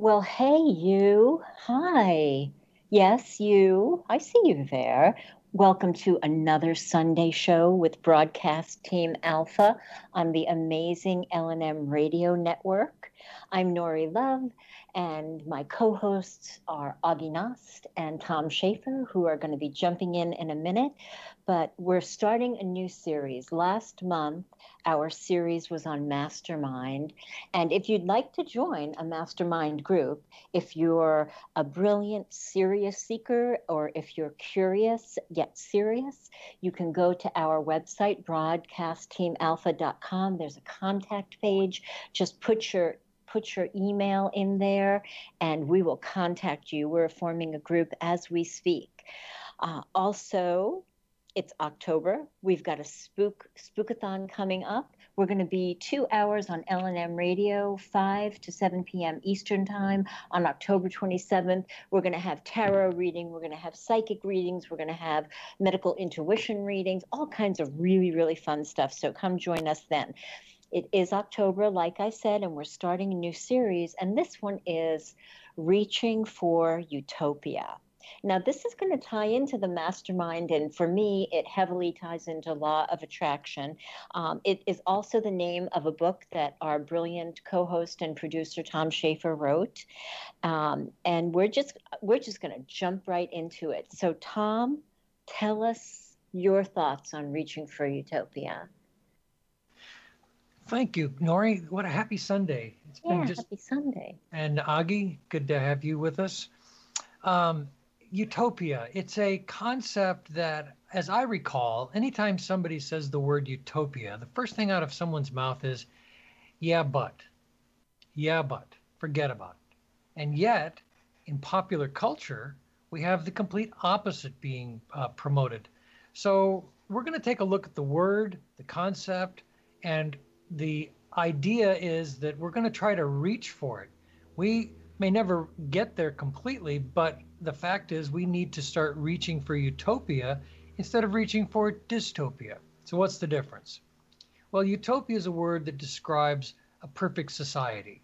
Well, hey, you. Hi. Yes, you. I see you there. Welcome to another Sunday show with Broadcast Team Alpha on the amazing L&M Radio Network. I'm Nori Love, and my co-hosts are Augie Nost and Tom Schaefer, who are going to be jumping in a minute. But we're starting a new series. Last month, our series was on Mastermind. And if you'd like to join a mastermind group, if you're a brilliant, serious seeker, or if you're curious yet serious, you can go to our website, broadcastteamalpha.com. There's a contact page. Just put your email in there and we will contact you. We're forming a group as we speak. Also, it's October. We've got a spookathon coming up. We're going to be 2 hours on L&M Radio, 5 to 7 p.m. Eastern Time on October 27th. We're going to have tarot reading. We're going to have psychic readings. We're going to have medical intuition readings, all kinds of really, really fun stuff. So come join us then. It is October, like I said, and we're starting a new series. And this one is Reaching for Utopia. Now, this is going to tie into the mastermind, and for me, it heavily ties into law of attraction. It is also the name of a book that our brilliant co-host and producer Tom Schaefer wrote, and we're just going to jump right into it. So, Tom, tell us your thoughts on Reaching for Utopia. Thank you, Nori. What a happy Sunday! It's been happy Sunday. And Augie, good to have you with us. Utopia, it's a concept that, as I recall, anytime somebody says the word utopia, the first thing out of someone's mouth is, yeah, but, forget about it. And yet, in popular culture, we have the complete opposite being promoted. So we're going to take a look at the word, the concept, and the idea is that we're going to try to reach for it. We may never get there completely, but the fact is we need to start reaching for utopia instead of reaching for dystopia. So what's the difference? Well, utopia is a word that describes a perfect society.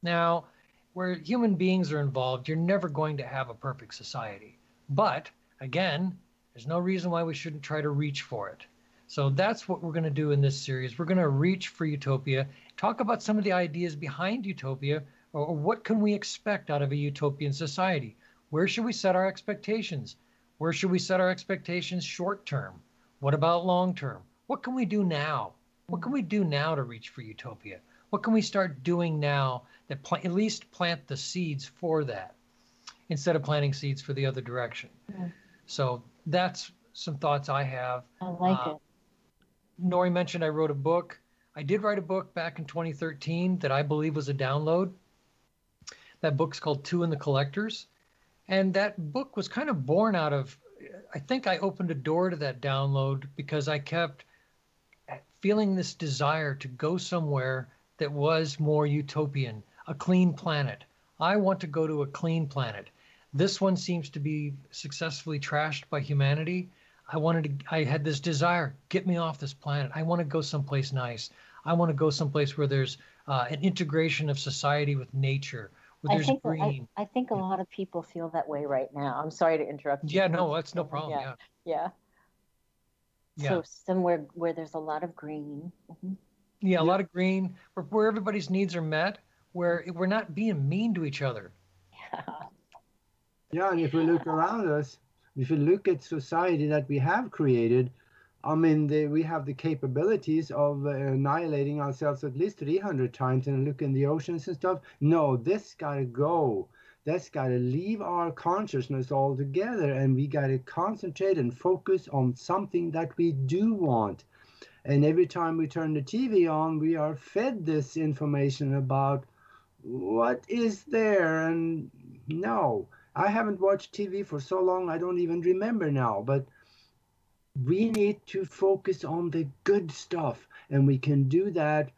Now, where human beings are involved, you're never going to have a perfect society. But again, there's no reason why we shouldn't try to reach for it. So that's what we're going to do in this series. We're going to reach for utopia, talk about some of the ideas behind utopia, or what can we expect out of a utopian society? Where should we set our expectations? Where should we set our expectations short term? What about long term? What can we do now? What can we do now to reach for utopia? What can we start doing now that at least plant the seeds for that instead of planting seeds for the other direction? Yeah. So that's some thoughts I have. I like it. Nori mentioned I wrote a book. I did write a book back in 2013 that I believe was a download. That book's called Two and the Collectors. And that book was kind of born out of, I think I opened a door to that download because I kept feeling this desire to go somewhere that was more utopian, a clean planet. I want to go to a clean planet. This one seems to be successfully trashed by humanity. I had this desire, get me off this planet. I want to go someplace nice. I want to go someplace where there's an integration of society with nature. I think a lot of people feel that way right now. I'm sorry to interrupt you. Yeah, no, that's no problem. Yeah. So somewhere where there's a lot of green. Mm-hmm. Yeah, a lot of green, where everybody's needs are met, where we're not being mean to each other. Yeah, and if we look around us, if you look at society that we have created, I mean, we have the capabilities of annihilating ourselves at least 300 times and look in the oceans and stuff. No, this got to go. That's got to leave our consciousness altogether, and we got to concentrate and focus on something that we do want. And every time we turn the TV on, we are fed this information about what is there. And no, I haven't watched TV for so long, I don't even remember now. But we need to focus on the good stuff, and we can do that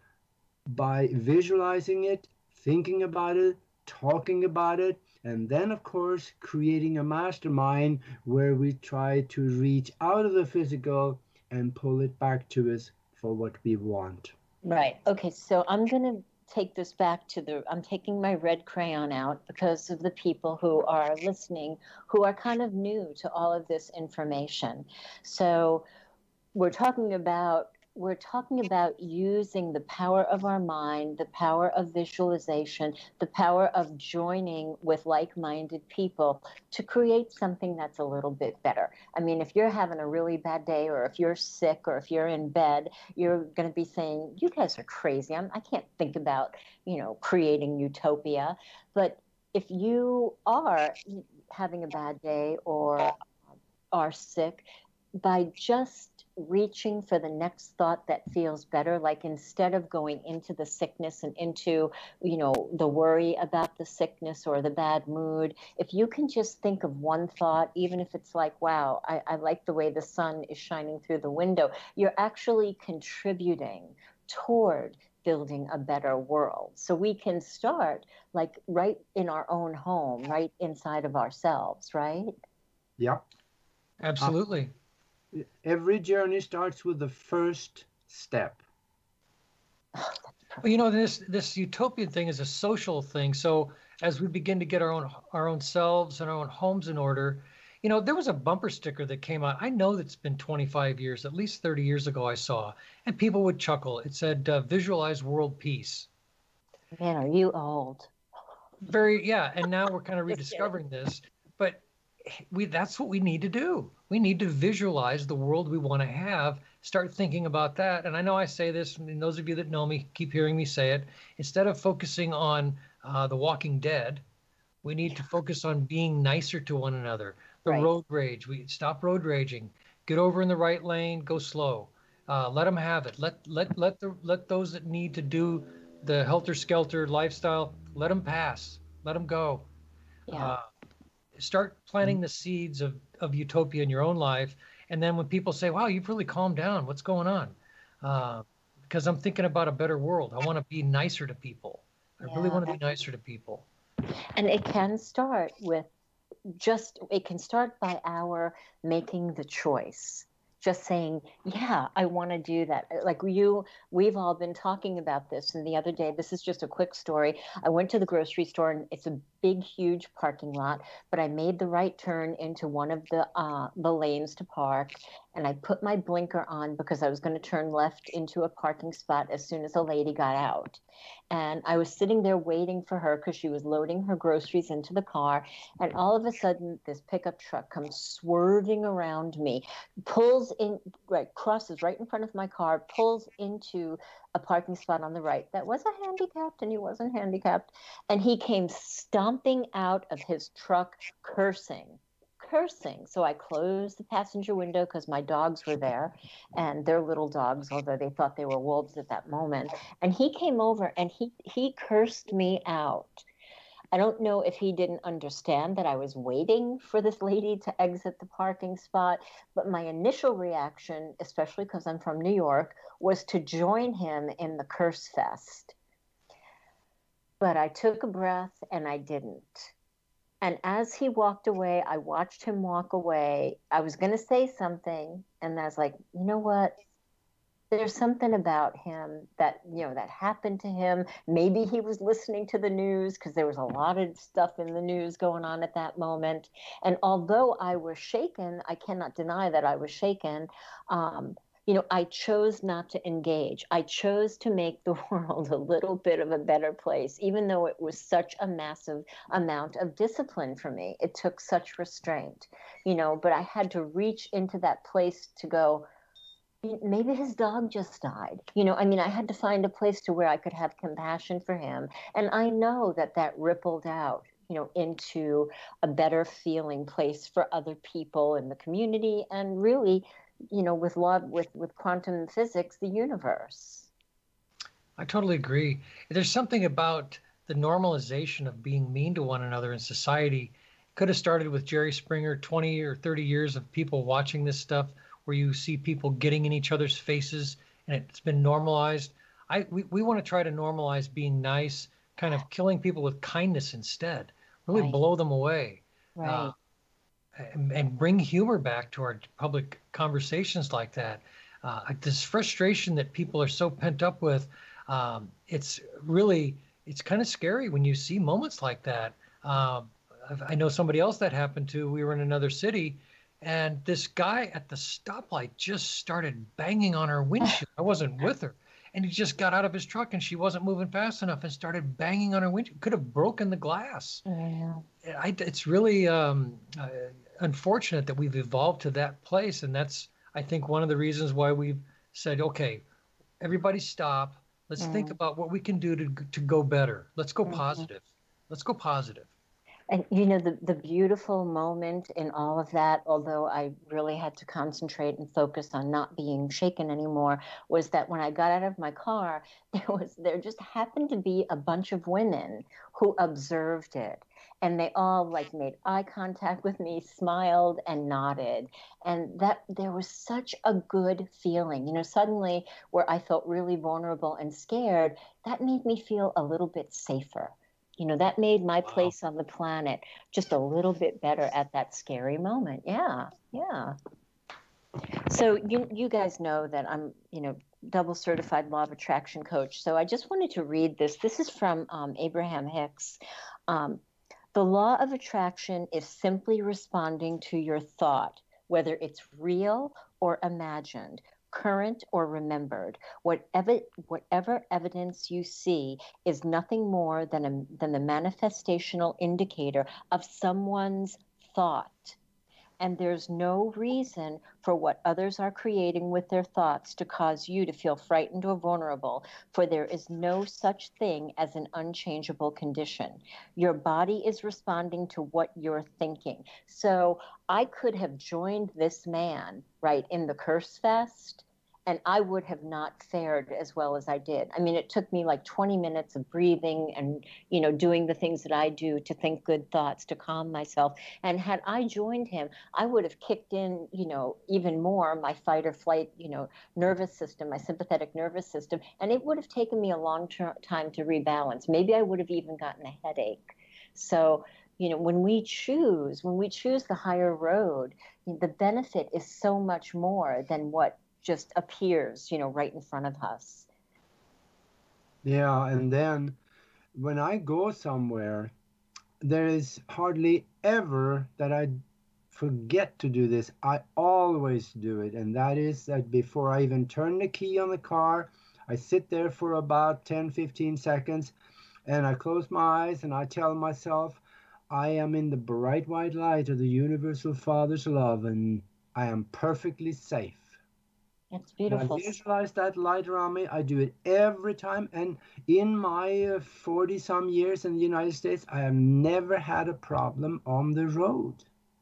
by visualizing it, thinking about it, talking about it, and then, of course, creating a mastermind where we try to reach out of the physical and pull it back to us for what we want. Right. Okay, so I'm going to take this back to I'm taking my red crayon out because of the people who are listening, who are kind of new to all of this information. So we're talking about using the power of our mind, the power of visualization, the power of joining with like-minded people to create something that's a little bit better. I mean, if you're having a really bad day, or if you're sick, or if you're in bed, you're going to be saying, you guys are crazy. I can't think about, creating utopia. But if you are having a bad day or are sick, by just reaching for the next thought that feels better, like instead of going into the sickness and into, the worry about the sickness or the bad mood, if you can just think of one thought, even if it's like, wow, I like the way the sun is shining through the window, you're actually contributing toward building a better world. So we can start like right in our own home, right inside of ourselves, right? Yeah. Absolutely. Every journey starts with the first step. Well, this utopian thing is a social thing. So as we begin to get our own selves and our own homes in order, there was a bumper sticker that came out. I know that's been 25 years, at least 30 years ago I saw, and people would chuckle. It said, visualize world peace. Man, are you old? Yeah. And now we're kind of rediscovering this, but that's what we need to do. We need to visualize the world we want to have, start thinking about that. And I know I say this, and those of you that know me keep hearing me say it. Instead of focusing on The Walking Dead, we need to focus on being nicer to one another. The road rage, we stop road raging, get over in the right lane, go slow. Let them have it. Let those that need to do the helter-skelter lifestyle, let them pass, let them go. Yeah. Start planting the seeds of utopia in your own life. And then when people say, wow, you've really calmed down, what's going on? Because I'm thinking about a better world. I want to be nicer to people. I really want to be nicer to people. And it can start by our making the choice. Just saying, yeah, I want to do that. Like we've all been talking about this. And the other day, this is just a quick story. I went to the grocery store, and it's a big, huge parking lot, but I made the right turn into one of the lanes to park. And I put my blinker on because I was going to turn left into a parking spot as soon as a lady got out. And I was sitting there waiting for her because she was loading her groceries into the car. And all of a sudden, this pickup truck comes swerving around me, crosses right in front of my car, pulls into a parking spot on the right that was a handicapped, and he wasn't handicapped. And he came stomping out of his truck cursing. So I closed the passenger window because my dogs were there, and they're little dogs, although they thought they were wolves at that moment. And he came over and he cursed me out. I don't know if he didn't understand that I was waiting for this lady to exit the parking spot, but my initial reaction, especially because I'm from New York, was to join him in the curse fest. But I took a breath and I didn't. And as he walked away, I watched him walk away. I was going to say something, and I was like, you know what? There's something about him that, that happened to him. Maybe he was listening to the news because there was a lot of stuff in the news going on at that moment. And although I was shaken, I cannot deny that I was shaken. I chose not to engage. I chose to make the world a little bit of a better place, even though it was such a massive amount of discipline for me. It took such restraint, but I had to reach into that place to go, maybe his dog just died. I had to find a place to where I could have compassion for him. And I know that rippled out, into a better feeling place for other people in the community, and really, with love, with quantum physics, the universe. I totally agree. There's something about the normalization of being mean to one another in society. Could have started with Jerry Springer, 20 or 30 years of people watching this stuff, where you see people getting in each other's faces, and it's been normalized. We want to try to normalize being nice, kind of killing people with kindness instead, really blow them away. Right. And bring humor back to our public conversations like that. This frustration that people are so pent up with, It's really, it's kind of scary when you see moments like that. I know somebody else that happened to. We were in another city, and this guy at the stoplight just started banging on her windshield. I wasn't with her. And he just got out of his truck and she wasn't moving fast enough and started banging on her windshield. Could have broken the glass. Yeah. It's really unfortunate that we've evolved to that place. And that's, I think, one of the reasons why we've said, okay, everybody stop. Let's think about what we can do to go better. Let's go positive. Let's go positive. And you know, the beautiful moment in all of that, although I really had to concentrate and focus on not being shaken anymore, was that when I got out of my car, there just happened to be a bunch of women who observed it. And they all like made eye contact with me, smiled and nodded. And that there was such a good feeling, you know, suddenly where I felt really vulnerable and scared, that made me feel a little bit safer. You know, that made my place on the planet just a little bit better at that scary moment. Yeah, yeah. So you guys know that I'm, you know, double certified law of attraction coach. So I just wanted to read this. This is from Abraham Hicks. The law of attraction is simply responding to your thought, whether it's real or imagined, current or remembered. Whatever evidence you see is nothing more than the manifestational indicator of someone's thought. And there's no reason for what others are creating with their thoughts to cause you to feel frightened or vulnerable, for there is no such thing as an unchangeable condition. Your body is responding to what you're thinking. So I could have joined this man, right, in the curse fest, and I would have not fared as well as I did. I mean, it took me like 20 minutes of breathing and, you know, doing the things that I do to think good thoughts, to calm myself. And had I joined him, I would have kicked in, you know, even more my fight or flight, you know, nervous system, my sympathetic nervous system. And it would have taken me a long time to rebalance. Maybe I would have even gotten a headache. So, you know, when we choose the higher road, the benefit is so much more than what just appears, you know, right in front of us. Yeah, and then when I go somewhere, there is hardly ever that I forget to do this. I always do it, and that is that before I even turn the key on the car, I sit there for about 10-15 seconds, and I close my eyes and I tell myself, I am in the bright white light of the universal Father's love, and I am perfectly safe. It's beautiful. I visualize that light around me. I do it every time. And in my 40-some years in the United States, I have never had a problem on the road.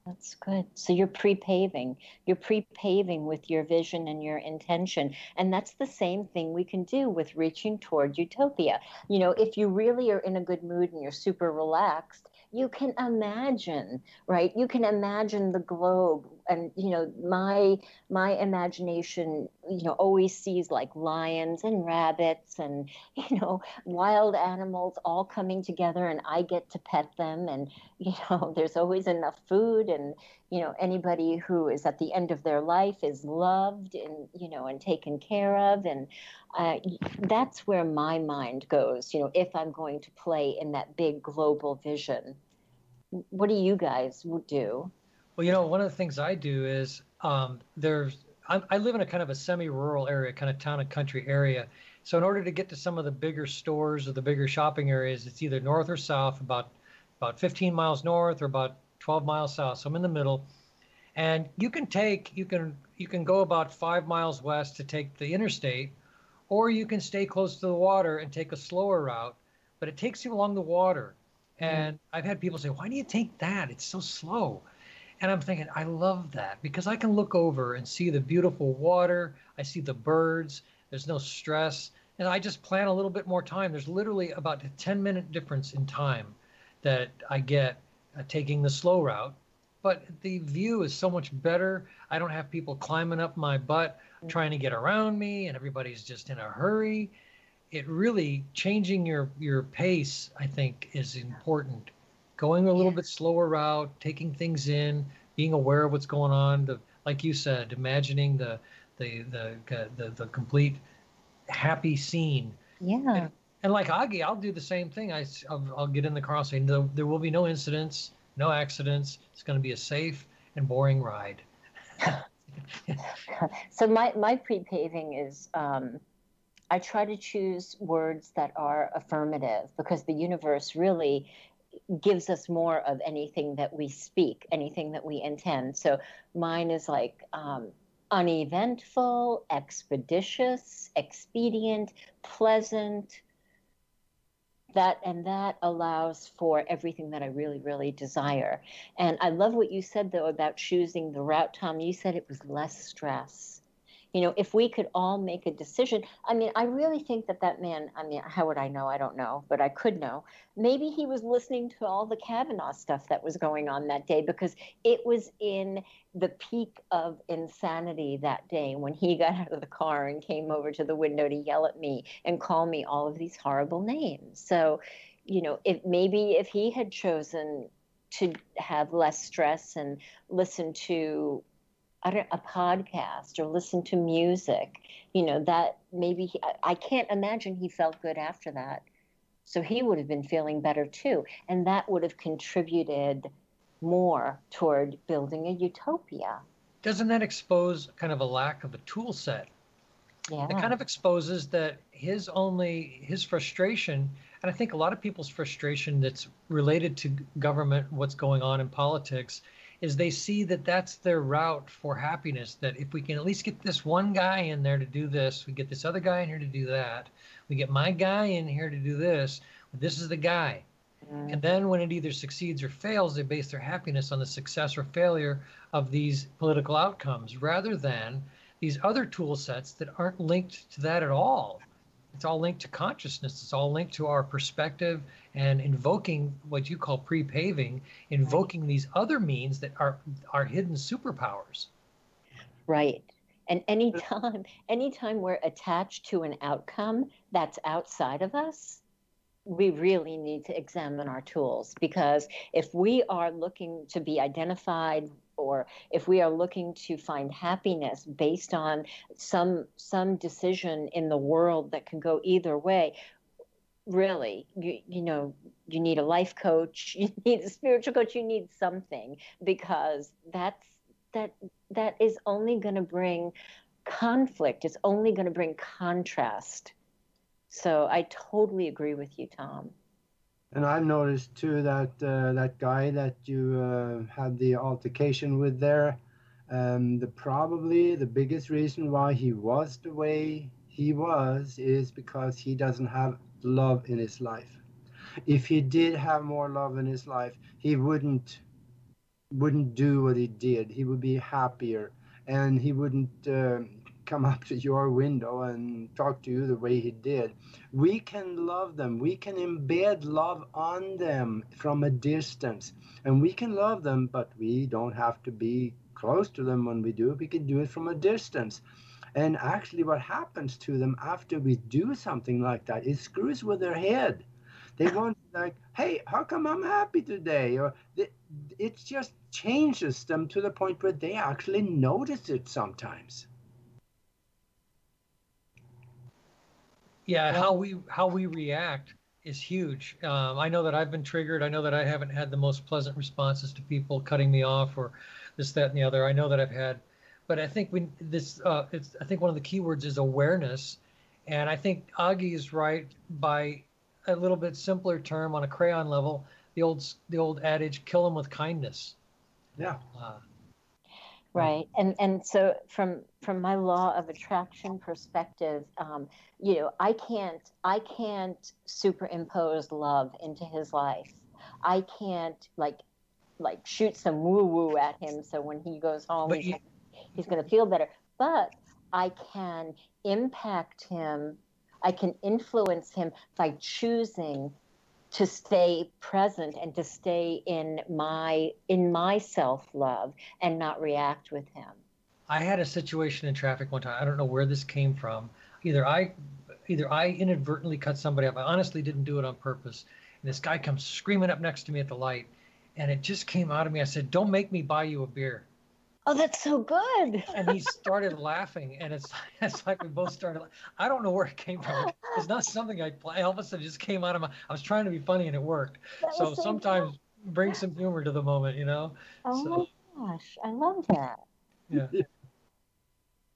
That's good. So you're pre-paving. You're pre-paving with your vision and your intention. And that's the same thing we can do with reaching toward utopia. You know, if you really are in a good mood and you're super relaxed, you can imagine, right? You can imagine the globe. And, you know, my imagination, you know, always sees like lions and rabbits and, you know, wild animals all coming together, and I get to pet them. And, you know, there's always enough food, and, you know, anybody who is at the end of their life is loved and, you know, and taken care of. And that's where my mind goes, you know, if I'm going to play in that big global vision. What do you guys do? Well, you know, one of the things I do is I live in a kind of a semi-rural area, kind of town and country area. So in order to get to some of the bigger stores or the bigger shopping areas, it's either north or south, about 15 miles north or about 12 miles south. So I'm in the middle. And you can go about 5 miles west to take the interstate, or you can stay close to the water and take a slower route, but it takes you along the water. And I've had people say, why do you take that? It's so slow. And I'm thinking, I love that because I can look over and see the beautiful water. I see the birds. There's no stress. And I just plan a little bit more time. There's literally about a 10-minute difference in time that I get taking the slow route. But the view is so much better. I don't have people climbing up my butt, trying to get around me, and everybody's just in a hurry. It really, changing your pace, I think, is important. Going a little bit slower route, taking things in, being aware of what's going on. Like you said, imagining the complete happy scene. Yeah. And like Augie, I'll do the same thing. I'll get in the car and say, no, there will be no incidents, no accidents. It's going to be a safe and boring ride. So my pre-paving is I try to choose words that are affirmative, because the universe really gives us more of anything that we speak, anything that we intend. So mine is like uneventful, expeditious, expedient, pleasant. That allows for everything that I really, really desire. And I love what you said, though, about choosing the route, Tom. You said it was less stress. You know, if we could all make a decision, I mean, I really think that man, I mean, how would I know? I don't know, but I could know. Maybe he was listening to all the Kavanaugh stuff that was going on that day, because it was in the peak of insanity that day when he got out of the car and came over to the window to yell at me and call me all of these horrible names. So, you know, if he had chosen to have less stress and listen to a podcast or listen to music, you know, that maybe I can't imagine he felt good after that. So he would have been feeling better too. And that would have contributed more toward building a utopia. Doesn't that expose kind of a lack of a tool set? Yeah. It kind of exposes that his frustration, and I think a lot of people's frustration that's related to government, what's going on in politics, is they see that that's their route for happiness, that if we can at least get this one guy in there to do this, we get this other guy in here to do that, we get my guy in here to do this is the guy. And then when it either succeeds or fails, they base their happiness on the success or failure of these political outcomes, rather than these other tool sets that aren't linked to that at all. It's all linked to consciousness. It's all linked to our perspective, and invoking what you call pre-paving, invoking these other means that are hidden superpowers. Right. And anytime we're attached to an outcome that's outside of us, we really need to examine our tools, because if we are looking to be identified, or if we are looking to find happiness based on some decision in the world that can go either way, really, you know, you need a life coach, you need a spiritual coach, you need something, because that is only going to bring conflict. It's only going to bring contrast. So I totally agree with you, Tom. And I've noticed too that that guy that you had the altercation with there, probably the biggest reason why he was the way he was is because he doesn't have love in his life. If he did have more love in his life, he wouldn't do what he did. He would be happier, and he wouldn't come up to your window and talk to you the way he did. We can love them. We can embed love on them from a distance, and we can love them, but we don't have to be close to them when we do it. We can do it from a distance. And actually what happens to them after we do something like that, it screws with their head. They want, like, hey, how come I'm happy today? Or it just changes them to the point where they actually notice it sometimes. Yeah, how we react is huge. I know that I've been triggered. I know that I haven't had the most pleasant responses to people cutting me off or this, that, and the other. I know that I've had, but I think I think one of the key words is awareness, and I think Augie is right by a little bit simpler term on a crayon level. The old adage, kill them with kindness. Yeah. Right. And so from my law of attraction perspective, you know, I can't superimpose love into his life. I can't like shoot some woo woo at him so when he goes home he's going to feel better. But I can impact him. I can influence him by choosing to stay present and to stay in my self-love and not react with him. I had a situation in traffic one time. I don't know where this came from. Either I inadvertently cut somebody off. I honestly didn't do it on purpose. And this guy comes screaming up next to me at the light, and it just came out of me. I said, "Don't make me buy you a beer." Oh, that's so good. And he started laughing, and it's like we both started. I don't know where it came from. It's not something I play. All of a sudden, it just came out of my. I was trying to be funny, and it worked. That So was so sometimes good. bring some humor to the moment, you know. Oh So my gosh, I love that. yeah.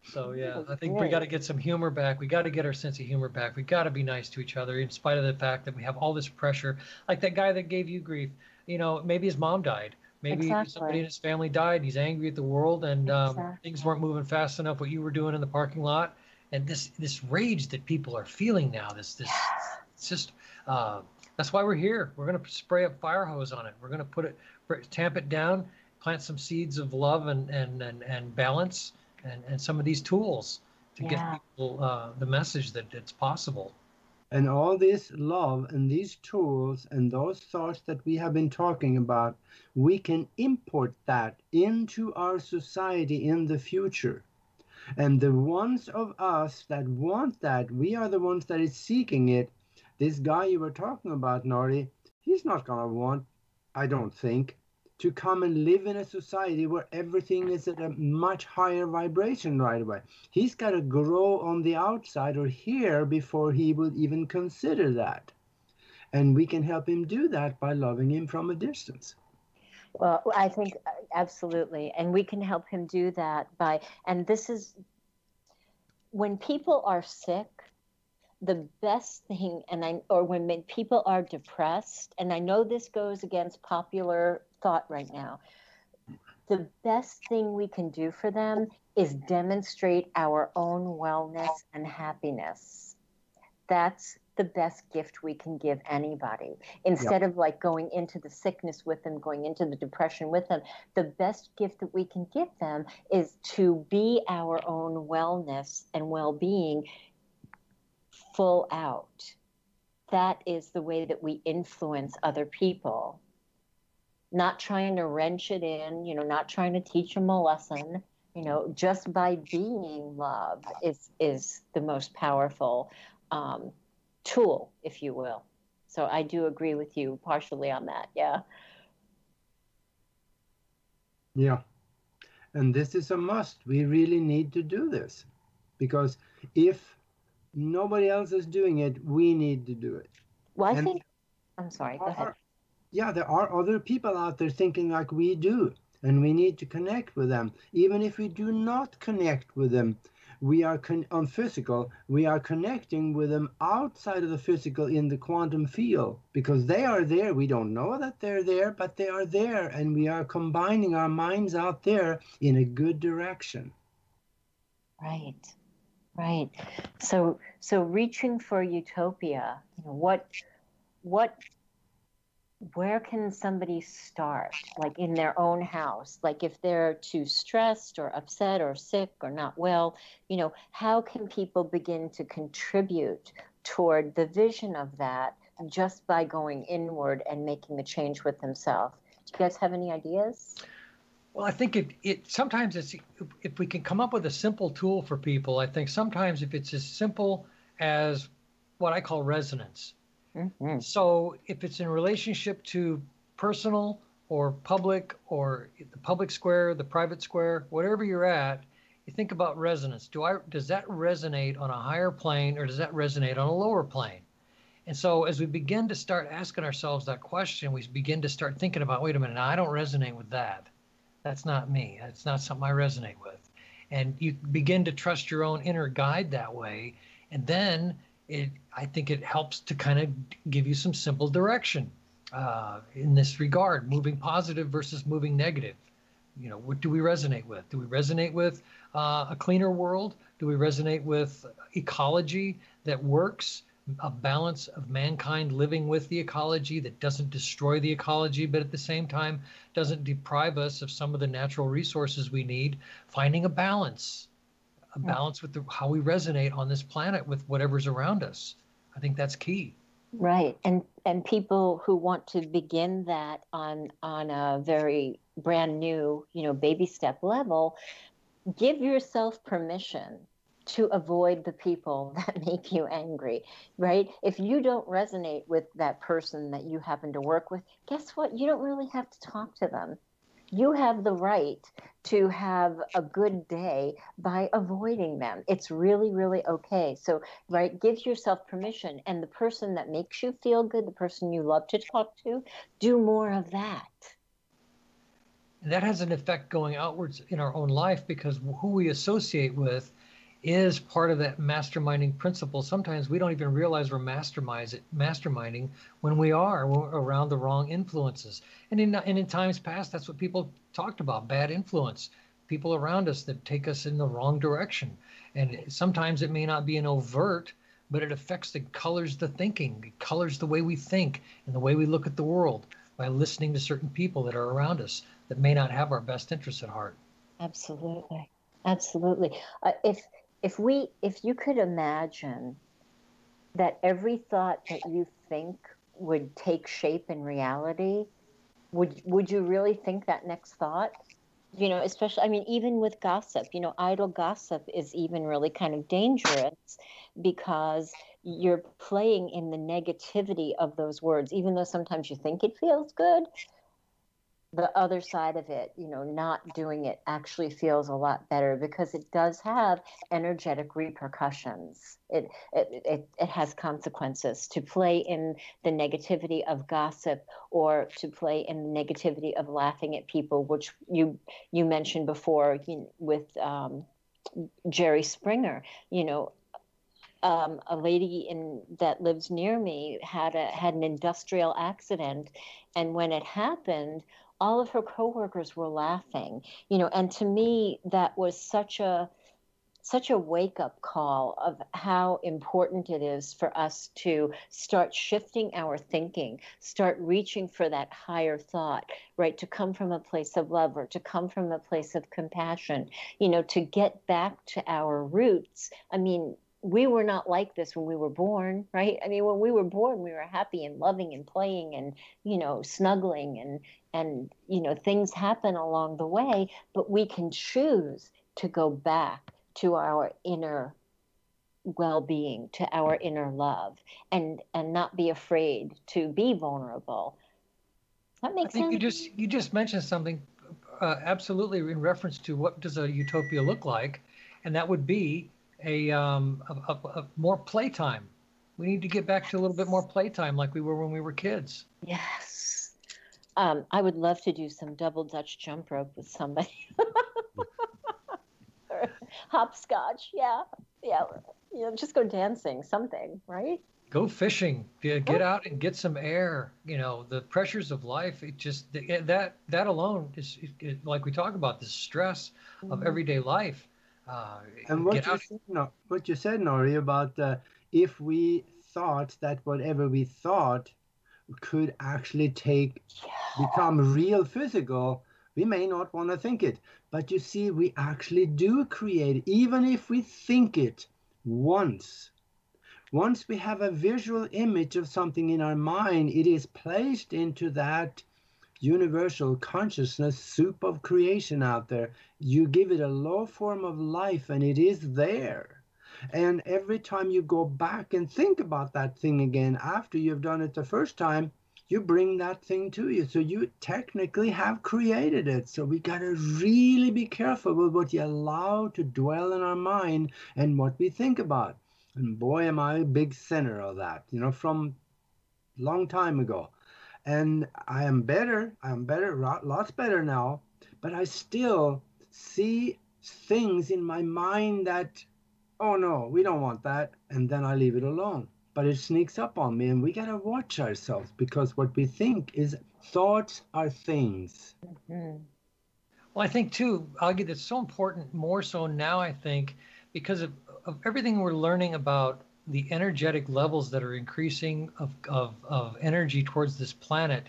So yeah, I think we got Great. to get some humor back. We got to get our sense of humor back. We got to be nice to each other, in spite of the fact that we have all this pressure. Like that guy that gave you grief. You know, maybe his mom died. Maybe somebody in Exactly. his family died. He's angry at the world, and things Exactly. weren't moving fast enough. What you were doing in the parking lot, and this rage that people are feeling now. It's just. That's why we're here. We're going to spray a fire hose on it. We're going to tamp it down, plant some seeds of love and balance, and some of these tools to get Yeah. people the message that it's possible. And all this love and these tools and those thoughts that we have been talking about, we can import that into our society in the future. And the ones of us that want that, we are the ones that is seeking it. This guy you were talking about, Nori, he's not going to want, I don't think, to come and live in a society where everything is at a much higher vibration right away. He's got to grow on the outside or here before he will even consider that. And we can help him do that by loving him from a distance. Well, I think absolutely. And we can help him do that and this is when people are sick, the best thing, or when people are depressed, and I know this goes against popular thought right now, the best thing we can do for them is demonstrate our own wellness and happiness. That's the best gift we can give anybody. Instead of like going into the sickness with them, going into the depression with them, the best gift that we can give them is to be our own wellness and well-being full out. That is the way that we influence other people. Not trying to wrench it in, not trying to teach them a lesson, just by being love is the most powerful tool, if you will. So I do agree with you partially on that. Yeah. Yeah. And this is a must. We really need to do this because if nobody else is doing it, we need to do it. Well, I'm sorry, go ahead. Yeah, there are other people out there thinking like we do, and we need to connect with them. Even if we do not connect with them, we are on physical, we are connecting with them outside of the physical in the quantum field, because they are there. We don't know that they're there, but they are there, and we are combining our minds out there in a good direction. Right. So reaching for utopia, where can somebody start? Like in their own house, like if they're too stressed or upset or sick or not well, how can people begin to contribute toward the vision of that just by going inward and making the change with themselves? Do you guys have any ideas? Well, I think sometimes if we can come up with a simple tool for people. I think sometimes if it's as simple as what I call resonance. Mm-hmm. So if it's in relationship to personal or public or the public square, the private square, whatever you're at, you think about resonance. Does that resonate on a higher plane or does that resonate on a lower plane? And so as we begin to start asking ourselves that question, we begin to start thinking about, wait a minute, I don't resonate with that. That's not me. That's not something I resonate with. And you begin to trust your own inner guide that way. And then I think it helps to kind of give you some simple direction in this regard, moving positive versus moving negative. What do we resonate with? Do we resonate with a cleaner world? Do we resonate with ecology that works, a balance of mankind living with the ecology that doesn't destroy the ecology, but at the same time doesn't deprive us of some of the natural resources we need, finding a balance with how we resonate on this planet with whatever's around us. I think that's key. Right. And people who want to begin that on a very brand new, baby step level, give yourself permission to avoid the people that make you angry, right? If you don't resonate with that person that you happen to work with, guess what? You don't really have to talk to them. You have the right to have a good day by avoiding them. It's really, really okay. So, right, give yourself permission. And the person that makes you feel good, the person you love to talk to, do more of that. And that has an effect going outwards in our own life, because who we associate with is part of that masterminding principle. Sometimes we don't even realize we're masterminding when we're around the wrong influences. And in times past, that's what people talked about: bad influence, people around us that take us in the wrong direction. And sometimes it may not be an overt, but it affects, it colors the thinking, it colors the way we think and the way we look at the world by listening to certain people that are around us that may not have our best interests at heart. Absolutely. Absolutely. If you could imagine that every thought that you think would take shape in reality, would you really think that next thought? You know, especially, I mean, even with gossip, you know, idle gossip is even really kind of dangerous because you're playing in the negativity of those words, even though sometimes you think it feels good. The other side of it, you know, not doing it actually feels a lot better because it does have energetic repercussions. It has consequences. To play in the negativity of gossip or to play in the negativity of laughing at people, which you mentioned before, with Jerry Springer, you know. A lady that lives near me had an industrial accident, and when it happened, all of her coworkers were laughing, you know, and to me that was such a wake-up call of how important it is for us to start shifting our thinking, start reaching for that higher thought, right? To come from a place of love or to come from a place of compassion, you know, to get back to our roots. I mean, we were not like this when we were born, right? I mean, when we were born, we were happy and loving and playing and, you know, snuggling and, you know, things happen along the way, but we can choose to go back to our inner well-being, to our inner love, and not be afraid to be vulnerable. That I makes think sense. you just mentioned something absolutely in reference to what does a utopia look like, and that would be a more playtime. We need to get back to a little bit more playtime like we were when we were kids. Yes. I would love to do some double Dutch jump rope with somebody. Or hopscotch. Yeah. Yeah. You know, just go dancing, something, right? Go fishing, get out and get some air. You know, the pressures of life, it just that alone is like we talk about the stress of Mhm. everyday life. And Get out. what you said, Nori, about if we thought that whatever we thought could actually become real physical, we may not want to think it. But you see, we actually do create, even if we think it once. Once we have a visual image of something in our mind, it is placed into that universal consciousness soup of creation out there. You give it a low form of life and it is there. And every time you go back and think about that thing again after you've done it the first time, you bring that thing to you. So you technically have created it. So we got to really be careful with what you allow to dwell in our mind and what we think about. And boy, am I a big sinner of that, you know, from long time ago. And I am better, lots better now, but I still see things in my mind that, oh no, we don't want that, and then I leave it alone. But it sneaks up on me, and we gotta watch ourselves because what we think is thoughts are things. Mhm. Well, I think too, Augie, that's so important, more so now, I think, because of everything we're learning about the energetic levels that are increasing of energy towards this planet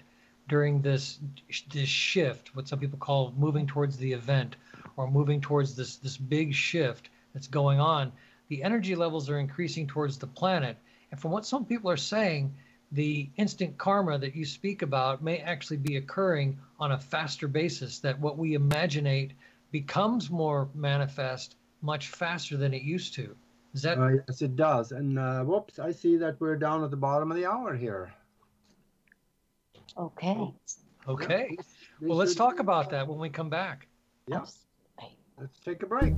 during this shift, what some people call moving towards the event or moving towards this big shift that's going on. The energy levels are increasing towards the planet. And from what some people are saying, the instant karma that you speak about may actually be occurring on a faster basis, that what we imaginate becomes more manifest much faster than it used to. Is that Yes, it does. And whoops, I see that we're down at the bottom of the hour here. Okay. Okay. Yeah, Well, let's talk about that when we come back. Yeah. Absolutely. Let's take a break.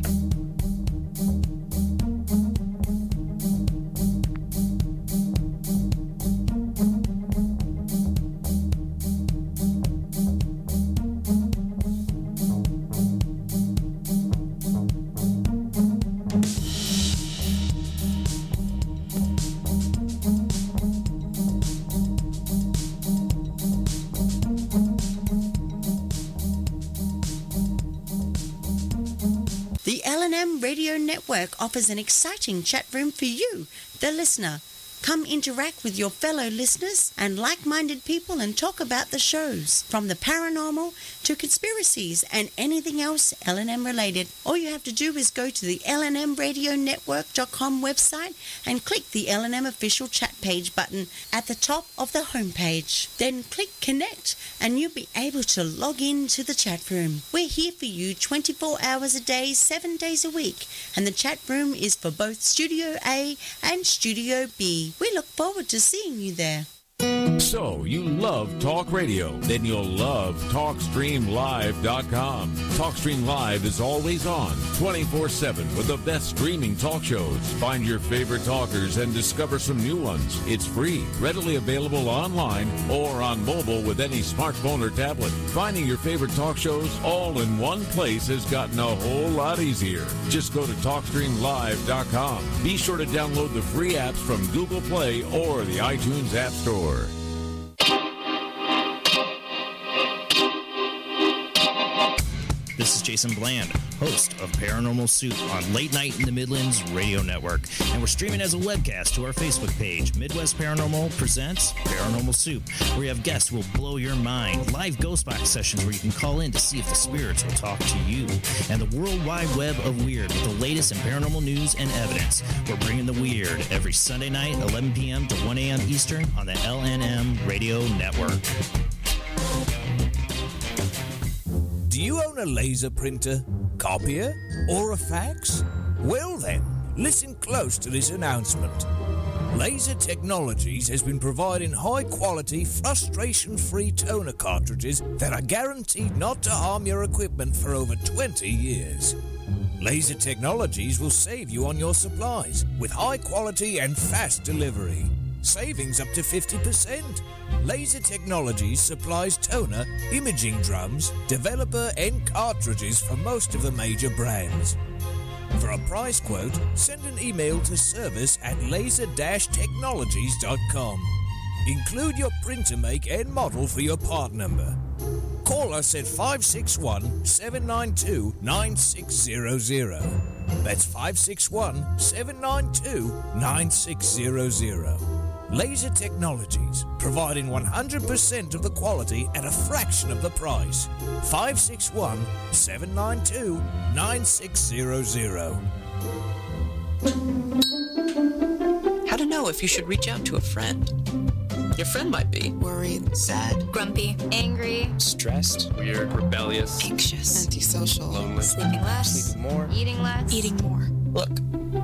The L&M Radio Network offers an exciting chat room for you, the listener. Come interact with your fellow listeners and like-minded people and talk about the shows, from the paranormal to conspiracies and anything else L&M related. All you have to do is go to the lnmradionetwork.com website and click the L&M official chat page button at the top of the homepage. Then click connect and you'll be able to log in to the chat room. We're here for you 24 hours a day, 7 days a week, and the chat room is for both Studio A and Studio B. We look forward to seeing you there. So, you love talk radio? Then you'll love TalkStreamLive.com. TalkStream Live is always on, 24/7, with the best streaming talk shows. Find your favorite talkers and discover some new ones. It's free, readily available online or on mobile with any smartphone or tablet. Finding your favorite talk shows all in one place has gotten a whole lot easier. Just go to TalkStreamLive.com. Be sure to download the free apps from Google Play or the iTunes App Store. This is Jason Bland, host of Paranormal Soup on Late Night in the Midlands Radio Network. And we're streaming as a webcast to our Facebook page, Midwest Paranormal Presents Paranormal Soup, where we have guests who will blow your mind, live ghost box sessions where you can call in to see if the spirits will talk to you, and the World Wide Web of Weird with the latest in paranormal news and evidence. We're bringing the weird every Sunday night, 11 p.m. to 1 a.m. Eastern on the LNM Radio Network. Do you own a laser printer, copier, or a fax? Well then, listen close to this announcement. Laser Technologies has been providing high-quality, frustration-free toner cartridges that are guaranteed not to harm your equipment for over 20 years. Laser Technologies will save you on your supplies with high quality and fast delivery. Savings up to 50%. Laser Technologies supplies toner, imaging drums, developer and cartridges for most of the major brands. For a price quote, send an email to service@laser-technologies.com. Include your printer make and model for your part number. Call us at 561-792-9600. That's 561-792-9600. Laser Technologies, providing 100% of the quality at a fraction of the price. 561-792-9600. How to know if you should reach out to a friend. Your friend might be worried, sad, grumpy, angry, stressed, weird, rebellious, anxious, antisocial, lonely, sleeping less, sleeping more, eating less, eating more. Look,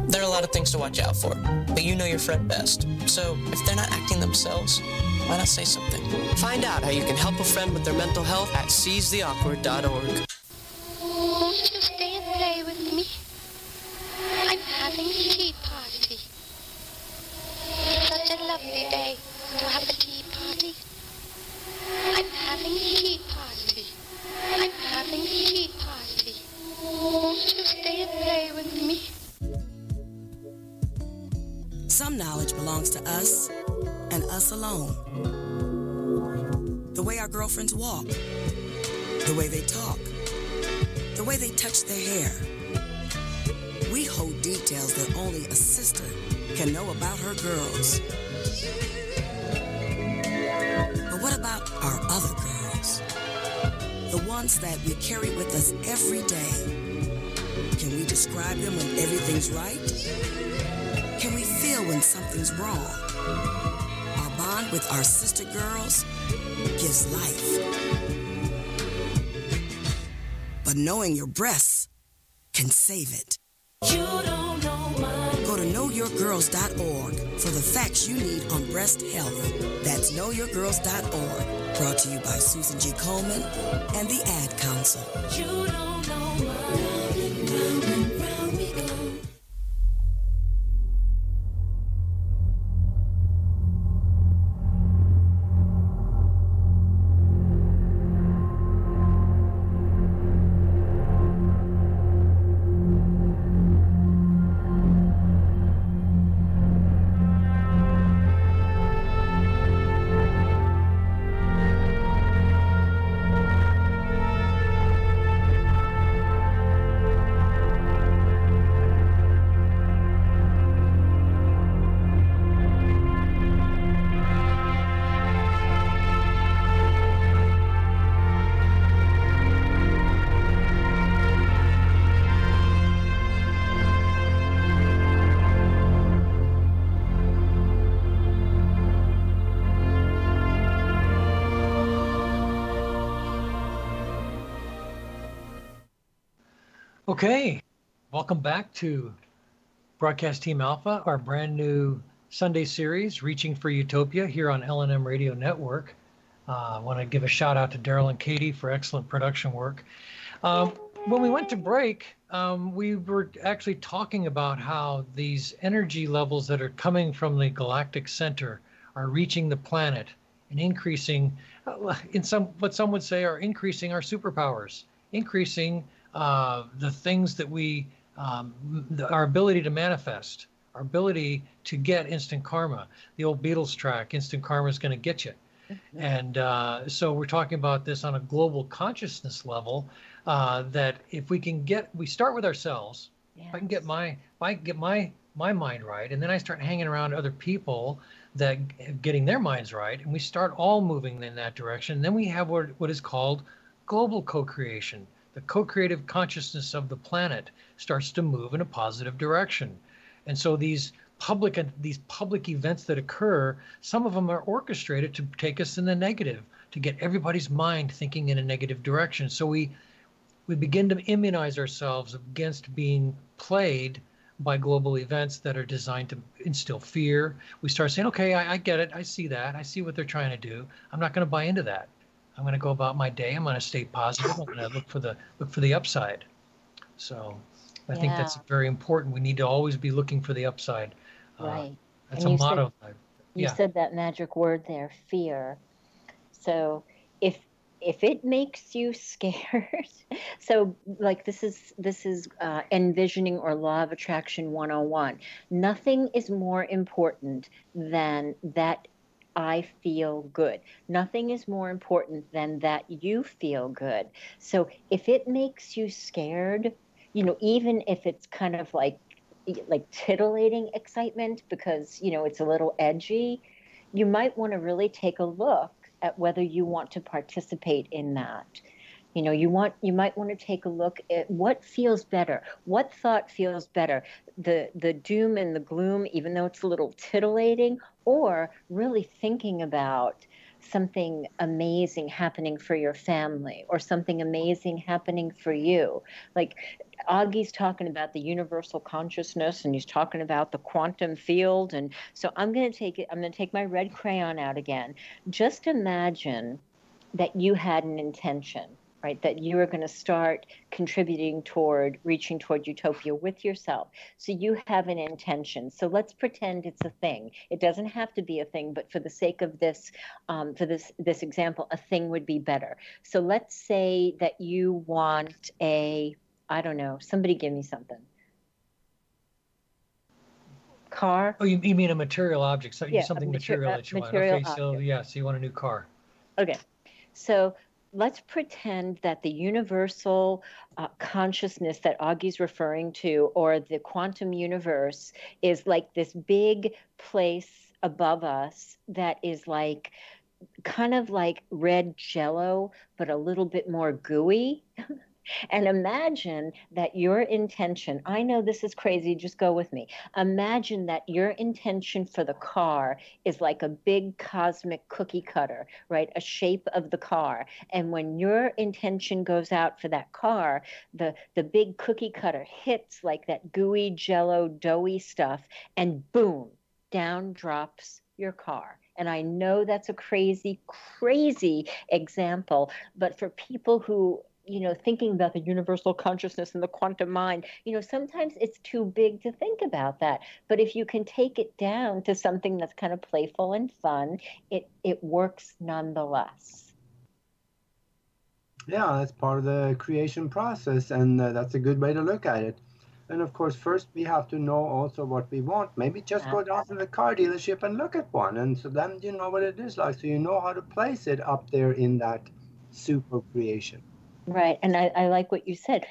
there are a lot of things to watch out for, but you know your friend best. So if they're not acting themselves, why not say something? Find out how you can help a friend with their mental health at seizetheawkward.org. Won't you stay and play with me? I'm having a tea party. It's such a lovely day to have a tea party. I'm having a tea party. I'm having a tea party. Won't you stay and play with me? Some knowledge belongs to us and us alone. The way our girlfriends walk, the way they talk, the way they touch their hair. We hold details that only a sister can know about her girls. But what about our other girls? The ones that we carry with us every day. Can we describe them when everything's right? Can we feel when something's wrong? Our bond with our sister girls gives life. But knowing your breasts can save it. You don't know mine. Go to knowyourgirls.org for the facts you need on breast health. That's knowyourgirls.org. Brought to you by Susan G. Coleman and the Ad Council. You don't know round we go. Okay, welcome back to Broadcast Team Alpha, our brand new Sunday series, Reaching for Utopia, here on L&M Radio Network. I want to give a shout out to Daryl and Katie for excellent production work. When we went to break, we were actually talking about how these energy levels that are coming from the galactic center are reaching the planet and increasing, what some would say are increasing our superpowers, increasing the things that our ability to manifest, our ability to get instant karma. The old Beatles track, instant karma is going to get you. Mm-hmm. And so we're talking about this on a global consciousness level, that if we start with ourselves. Yes. If I can get my mind right, and then I start hanging around other people that getting their minds right, and we start all moving in that direction, then we have what is called global co-creation. The co-creative consciousness of the planet starts to move in a positive direction. And so these public events that occur, some of them are orchestrated to take us in the negative, to get everybody's mind thinking in a negative direction. So we begin to immunize ourselves against being played by global events that are designed to instill fear. We start saying, okay, I get it. I see that. I see what they're trying to do. I'm not going to buy into that. I'm going to go about my day. I'm going to stay positive. I'm going to look for the upside. So I think that's very important. We need to always be looking for the upside. Right. That's a motto. You said that magic word there, fear. So if it makes you scared, so like this is envisioning or law of attraction 101. Nothing is more important than that I feel good. Nothing is more important than that you feel good. So if it makes you scared, even if it's kind of like titillating excitement because, it's a little edgy, you might want to really take a look at whether you want to participate in that. You might want to take a look at what feels better. What thought feels better? The doom and the gloom, even though it's a little titillating, or really thinking about something amazing happening for your family or something amazing happening for you. Like Augie's talking about the universal consciousness and he's talking about the quantum field. And so I'm going to take my red crayon out again. Just imagine that you had an intention, right? That you are going to start contributing toward reaching toward utopia with yourself. So you have an intention. So let's pretend it's a thing. It doesn't have to be a thing, but for the sake of this, for this example, a thing would be better. So let's say that you want I don't know, somebody give me something. Car? Oh, you mean a material object, something material that you want. Okay, so you want a new car. Okay, so let's pretend that the universal consciousness that Augie's referring to, or the quantum universe, is like this big place above us that is like kind of like red jello, but a little bit more gooey. And imagine that your intention, I know this is crazy, just go with me. Imagine that your intention for the car is like a big cosmic cookie cutter, right? A shape of the car. And when your intention goes out for that car, the big cookie cutter hits like that gooey, jello, doughy stuff, and boom, down drops your car. And I know that's a crazy, crazy example, but for people who, thinking about the universal consciousness and the quantum mind, sometimes it's too big to think about that. But if you can take it down to something that's kind of playful and fun, it works nonetheless. Yeah, that's part of the creation process, and that's a good way to look at it. And of course, first we have to know also what we want. Maybe just go down to the car dealership and look at one, and so then you know what it is like, so you know how to place it up there in that soup of creation. Right, and I like what you said.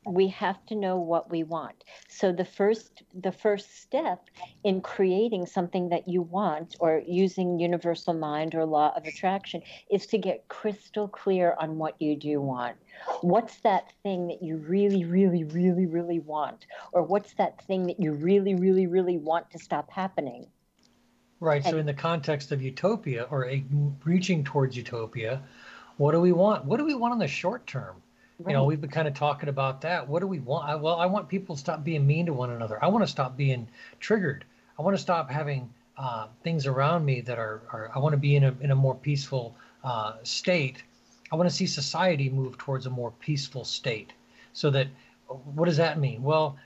We have to know what we want. So the first step in creating something that you want, or using universal mind or law of attraction, is to get crystal clear on what you do want. What's that thing that you really, really, really, really want? Or what's that thing that you really, really, really want to stop happening? Right. So in the context of utopia, or reaching towards utopia, what do we want? What do we want in the short term? Right. We've been kind of talking about that. What do we want? I want people to stop being mean to one another. I want to stop being triggered. I want to stop having things around me that are I want to be in a more peaceful state. I want to see society move towards a more peaceful state. So that, what does that mean? Well,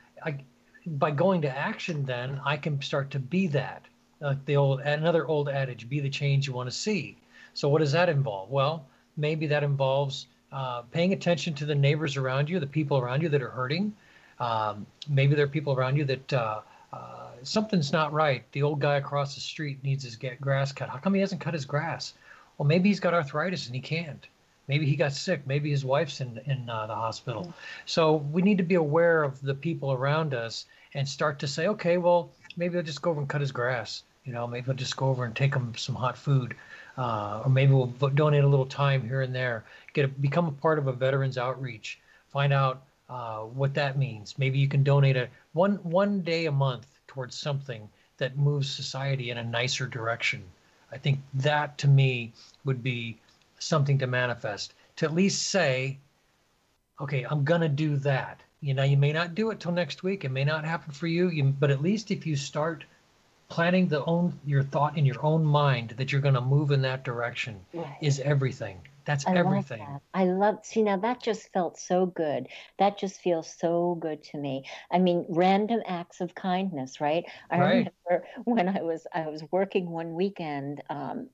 by going to action, then I can start to be that. Another old adage, be the change you want to see. So what does that involve? Well, maybe that involves paying attention to the neighbors around you, the people around you that are hurting. Maybe there are people around you that something's not right. The old guy across the street needs his grass cut. How come he hasn't cut his grass? Well, maybe he's got arthritis and he can't. Maybe he got sick. Maybe his wife's in the hospital. Mm-hmm. So we need to be aware of the people around us and start to say, okay, well, maybe I'll just go over and cut his grass. Maybe I'll just go over and take him some hot food. Or maybe we'll donate a little time here and there. Become a part of a veterans outreach. Find out what that means. Maybe you can donate one day a month towards something that moves society in a nicer direction. I think that, to me, would be something to manifest. To at least say, okay, I'm gonna do that. You may not do it till next week. It may not happen for you. But at least if you start planting your thought in your own mind that you're going to move in that direction, right, is everything. That's everything. See, now that just felt so good. That just feels so good to me. I mean, random acts of kindness, right? I remember when I was working one weekend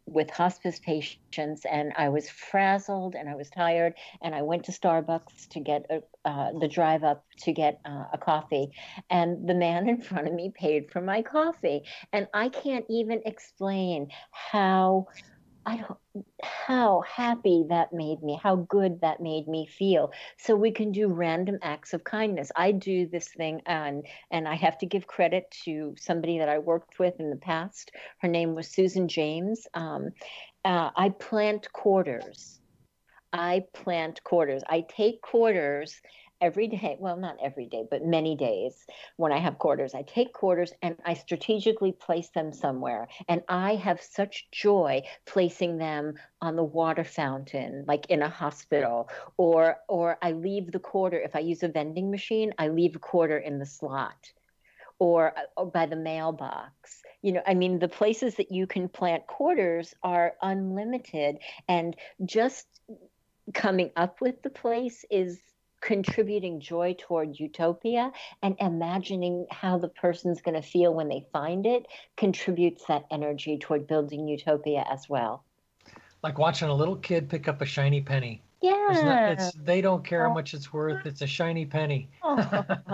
with hospice patients, and I was frazzled and I was tired, and I went to Starbucks to get the drive up to get a coffee, and the man in front of me paid for my coffee, and I can't even explain how happy that made me, how good that made me feel. So we can do random acts of kindness. I do this thing, and I have to give credit to somebody that I worked with in the past. Her name was Susan James. I plant quarters. I take quarters every day. Well, not every day, but many days when I have quarters. I take quarters and I strategically place them somewhere. And I have such joy placing them on the water fountain, like in a hospital, or I leave the quarter. If I use a vending machine, I leave a quarter in the slot, or by the mailbox. The places that you can plant quarters are unlimited, and just coming up with the place is contributing joy toward utopia, and imagining how the person's going to feel when they find it contributes that energy toward building utopia as well. Like watching a little kid pick up a shiny penny. Yeah. They don't care how much it's worth. It's a shiny penny.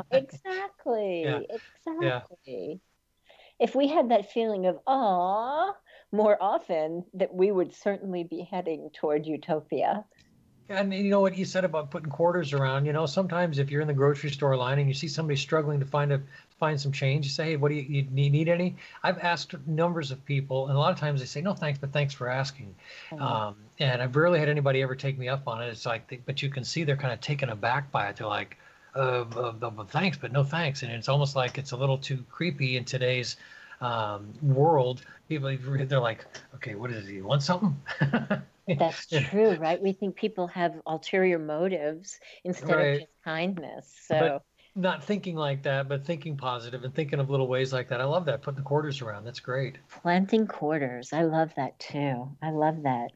Exactly. Yeah. Exactly. Yeah. If we had that feeling of aw more often, that we would certainly be heading toward utopia. And you know what you said about putting quarters around, sometimes if you're in the grocery store line and you see somebody struggling to find some change, you say, hey, what do you need any? I've asked numbers of people, and a lot of times they say, no, thanks, but thanks for asking. And I've rarely had anybody ever take me up on it. It's like, but you can see they're kind of taken aback by it. They're like, thanks, but no thanks. And it's almost like it's a little too creepy in today's world. People, they're like, okay, what is it? You want something? That's true, right? We think people have ulterior motives instead of just kindness. So, but not thinking like that, but thinking positive and thinking of little ways like that. I love that. Putting the quarters around. That's great. Planting quarters. I love that too. I love that.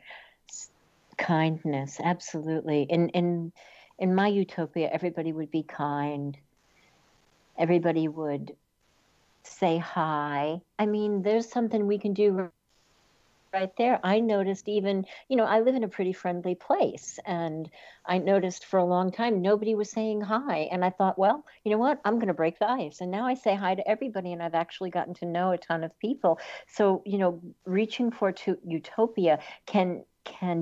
Kindness. Absolutely. In my utopia, everybody would be kind. Everybody would say hi. I mean, there's something we can do right there. I noticed even, I live in a pretty friendly place, and I noticed for a long time nobody was saying hi. And I thought, well, you know what? I'm going to break the ice. And now I say hi to everybody, and I've actually gotten to know a ton of people. So, reaching for utopia can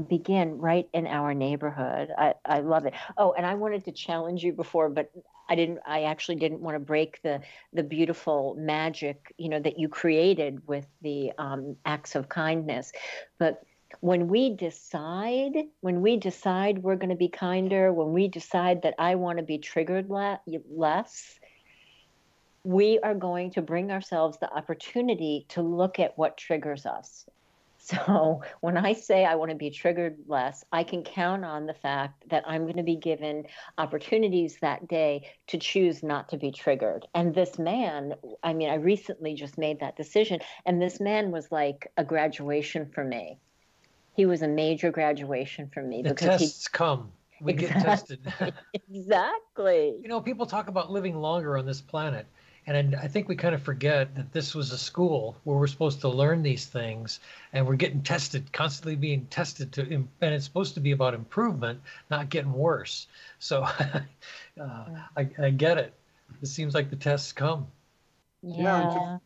begin right in our neighborhood. I love it. Oh, and I wanted to challenge you before, but I actually didn't want to break the beautiful magic, that you created with the acts of kindness. But when we decide we're going to be kinder, when we decide that I want to be triggered less, we are going to bring ourselves the opportunity to look at what triggers us. So when I say I want to be triggered less, I can count on the fact that I'm going to be given opportunities that day to choose not to be triggered. And this man, I recently just made that decision, and this man was like a graduation for me. He was a major graduation for me. The tests come. We get tested. Exactly. People talk about living longer on this planet. And I think we kind of forget that this was a school where we're supposed to learn these things, and we're getting tested, constantly being tested and it's supposed to be about improvement, not getting worse. So I get it. It seems like the tests come. Yeah.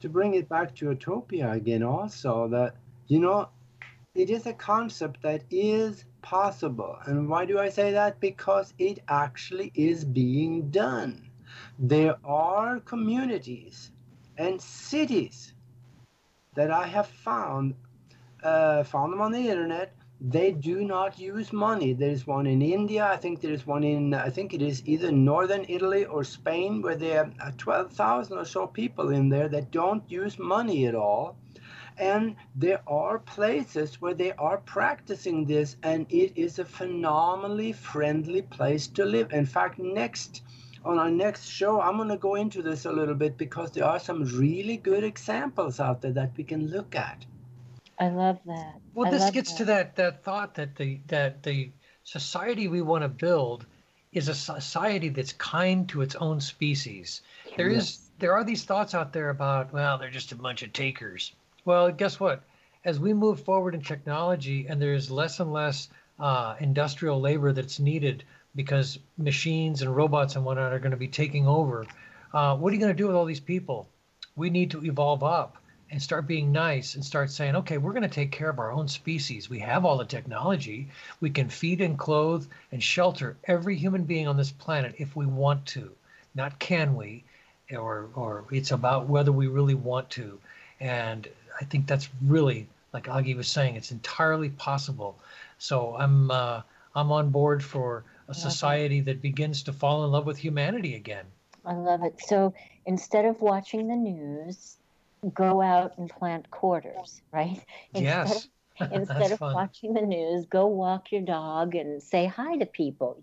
To bring it back to utopia again, also that, it is a concept that is possible. And why do I say that? Because it actually is being done. There are communities and cities that I have found them on the internet. They do not use money. There's one in India. I think there's one I think it is either northern Italy or Spain, where there are 12,000 or so people in there that don't use money at all. And there are places where they are practicing this, and it is a phenomenally friendly place to live. In fact, on our next show, I'm going to go into this a little bit, because there are some really good examples out there that we can look at. I love that. Well, this gets to that thought that the society we want to build is a society that's kind to its own species. There are these thoughts out there about, well, they're just a bunch of takers. Well, guess what? As we move forward in technology and there's less and less industrial labor that's needed, because machines and robots and whatnot are going to be taking over. What are you going to do with all these people? We need to evolve up and start being nice and start saying, okay, we're going to take care of our own species. We have all the technology. We can feed and clothe and shelter every human being on this planet if we want to. Not can we, or it's about whether we really want to. And I think that's really, like Augie was saying, it's entirely possible. So I'm on board for a society that begins to fall in love with humanity again. I love it. So instead of watching the news, go out and plant quarters, right? Yes. Instead of watching the news, go walk your dog and say hi to people.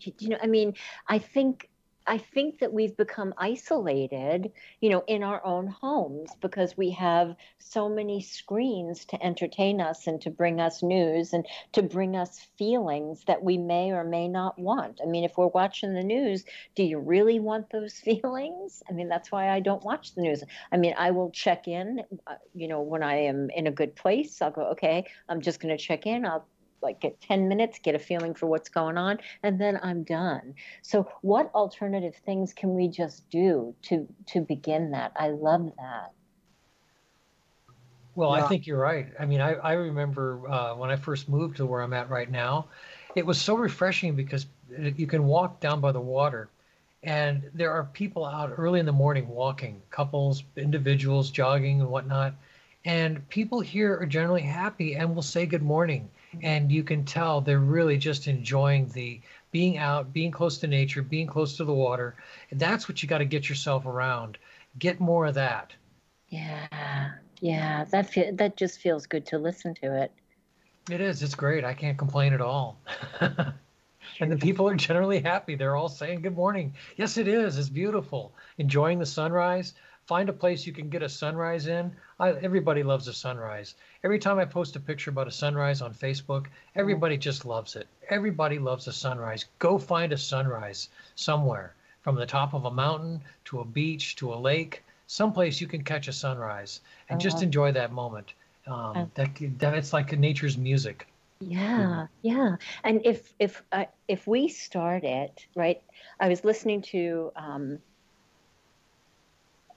I think that we've become isolated, in our own homes, because we have so many screens to entertain us and to bring us news and to bring us feelings that we may or may not want. If we're watching the news, do you really want those feelings? That's why I don't watch the news. I will check in, when I am in a good place. I'll go, okay, I'm just going to check in. I'll get 10 minutes, get a feeling for what's going on, and then I'm done. So what alternative things can we just do to begin that? I love that. Well, yeah. I think you're right. I remember when I first moved to where I'm at right now, It was so refreshing because you can walk down by the water, and there are people out early in the morning walking, couples, individuals jogging and whatnot. And people here are generally happy and will say good morning. And you can tell they're really just enjoying the being out, being close to nature, being close to the water. And that's what you got to get yourself around. Get more of that. Yeah, that just feels good to listen to it. It is. It's great. I can't complain at all. And the people are generally happy. They're all saying good morning. Yes, it is. It's beautiful. Enjoying the sunrise. Find a place you can get a sunrise in. Everybody loves a sunrise. Every time I post a picture about a sunrise on Facebook, everybody just loves it. Everybody loves a sunrise. Go find a sunrise somewhere, from the top of a mountain to a beach to a lake, someplace you can catch a sunrise and just enjoy that moment. That it's like nature's music. Yeah. And if we start it, right, I was listening to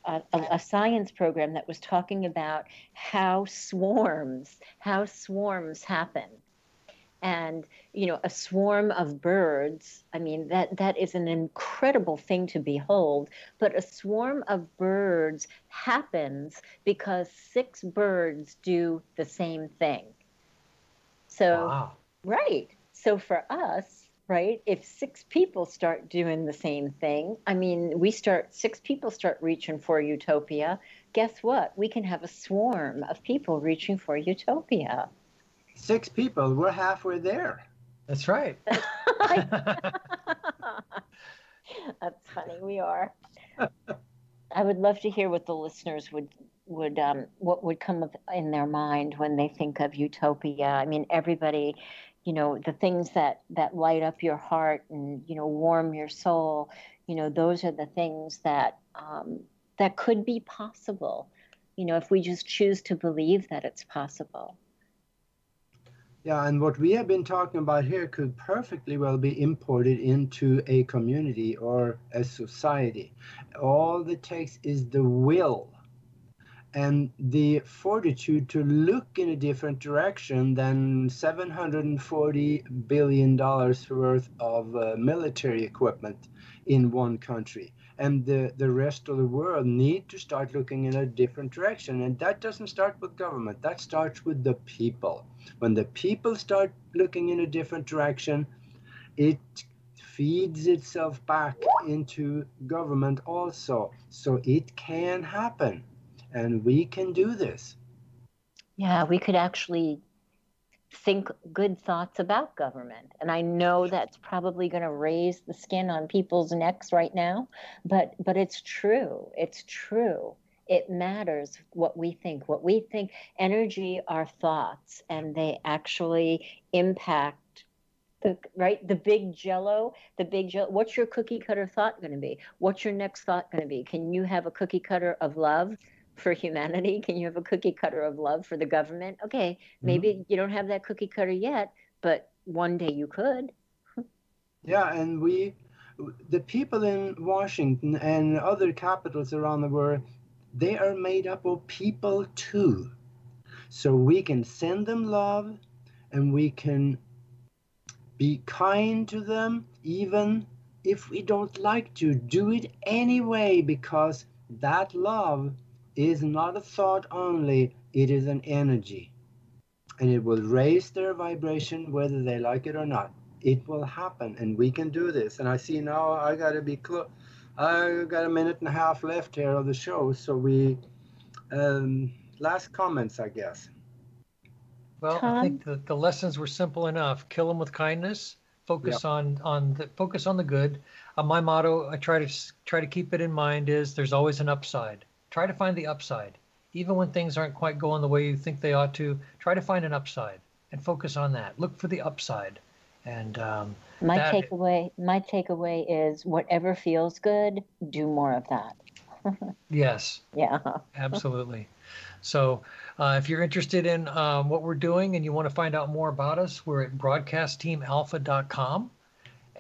a science program that was talking about how swarms happen. And, a swarm of birds, I mean, that is an incredible thing to behold. But a swarm of birds happens because 6 birds do the same thing. So, wow. Right. So for us, right, if 6 people start doing the same thing, I mean, 6 people start reaching for utopia. Guess what? We can have a swarm of people reaching for utopia. 6 people, we're halfway there. That's right. That's funny. We are. I would love to hear what the listeners what would come up in their mind when they think of utopia. I mean, everybody, the things that light up your heart and, warm your soul, those are the things that could be possible, if we just choose to believe that it's possible. Yeah, and what we have been talking about here could perfectly well be imported into a community or a society. All it takes is the will and the fortitude to look in a different direction than $740 billion worth of military equipment in one country. And the rest of the world need to start looking in a different direction. And that doesn't start with government. That starts with the people. When the people start looking in a different direction, it feeds itself back into government also. So it can happen. And we can do this. Yeah, we could actually think good thoughts about government. And I know that's probably going to raise the skin on people's necks right now, but it's true. It's true. It matters what we think. What we think, energy are thoughts, and they actually impact the big jello. What's your cookie cutter thought going to be? What's your next thought going to be? Can you have a cookie cutter of love for humanity? Can you have a cookie cutter of love for the government? Okay, maybe you don't have that cookie cutter yet, but one day you could. Yeah, and the people in Washington and other capitals around the world, they are made up of people too. So we can send them love, and we can be kind to them, even if we don't like to. Do it anyway, because that love is not a thought only, it is an energy. And it will raise their vibration whether they like it or not. It will happen, and we can do this. And I see now I got to be close. I got a minute and a half left here of the show, so we last comments, I guess. Well, I think the lessons were simple enough. Kill them with kindness. Focus on the good. My motto, I try to keep it in mind, is there's always an upside. Try to find the upside. Even when things aren't quite going the way you think they ought to, try to find an upside and focus on that. Look for the upside. And my takeaway is whatever feels good, do more of that. Yes. Yeah. Absolutely. So if you're interested in what we're doing and you want to find out more about us, we're at broadcastteamalpha.com.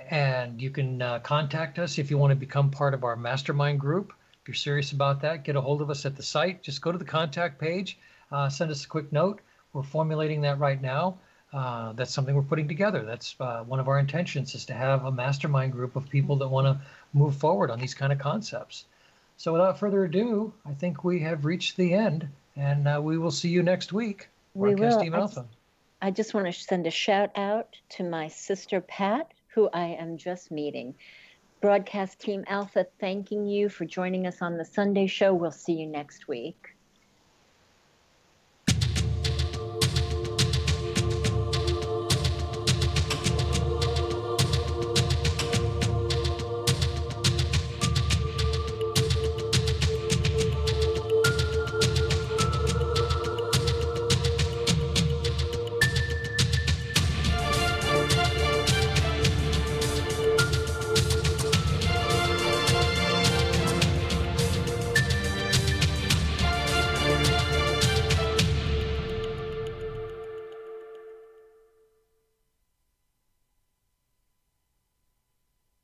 And you can contact us if you want to become part of our mastermind group. If you're serious about that, get a hold of us at the site. Just go to the contact page, send us a quick note. We're formulating that right now. that's something we're putting together. That's one of our intentions, is to have a mastermind group of people that want to move forward on these kind of concepts. So without further ado, I think we have reached the end, and we will see you next week. We will. Team Alpha. I just want to send a shout out to my sister Pat, who I am just meeting. Broadcast Team Alpha, thanking you for joining us on the Sunday show. We'll see you next week.